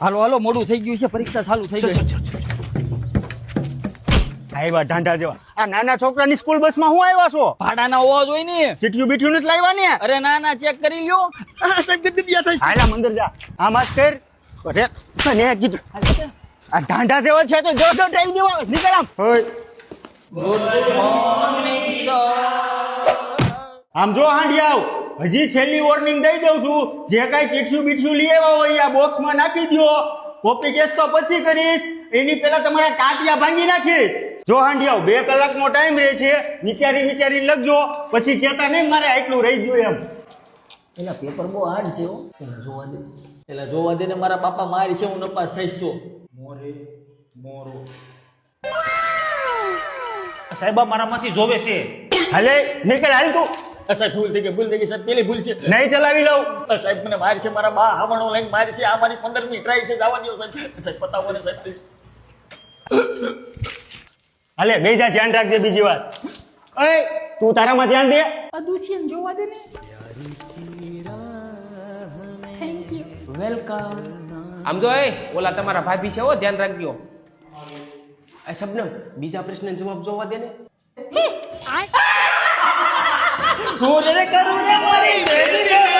હાલો હાલો મોડું થઈ ગયું છે પરીક્ષા ચાલુ થઈ ગઈ આવ્યા ઢાંઢા જેવા આ નાના છોકરાની સ્કૂલ બસમાં હું આવ્યા છો ભાડાના અવાજ હોય ને સીટીયું બીટીયું નથી લાવ્યા ને અરે ના ના ચેક કરી લ્યો સાહેબ ગદ્દી થઈ હાલા મંદિર જા આ માસ કર અરે તને કીધું આ ઢાંઢા જેવા છે તો જો ટાઈમ દેવા નીકળ આમ હોય ગુડ મોર્નિંગ સર આમ જો હાંડી આવ હજી છેલ્લી વોર્નિંગ દઈ દઉં છું જે કાંઈ ચીઠિયું બીઠિયું લઈ આવ્યા હોય આ બોક્સમાં નાખી દો કોપી કેસ તો પછી કરીશ એની પહેલા તમારા ટાંટિયા ભાંગી નાખીશ જો હાંડી આવ 2 કલાકનો ટાઈમ રહેશે વિચારી લખજો પછી કહેતા નહીં મારે આટલું રહી ગયું એમ એલા પેપર બહુ હાર્ડ છે હો પેલા જોવા દે ને મારા બાપા મારી છે હું નપાસ થઈશ તો મોરો સાહેબ મારામાંથી જોવે છે હાલે નીકળ હાલ તું સાહેબ ભૂલ થઈ ગઈ સાહેબ પેલી ભૂલ છે નહીં ચલાવી લઉં સાહેબ મને મારી છે મારા બા હાવણો લઈને મારી છે આ મારી 15મી ટ્રાય છે જવા દો સાહેબ પતાવો ને સાહેબ હાલે બે જા ધ્યાન રાખજે બીજી વાર ઓય તું તારામાં ધ્યાન દે આ દુષ્યંત જોવા દે ને થેન્ક યુ વેલકમ આમ જો એ ઓલા તમારા ભાભી છે હો ધ્યાન રાખજો આ શબનમ બીજા પ્રશ્નનો જવાબ જોવા દે ને હું રે કરું રે મરી રે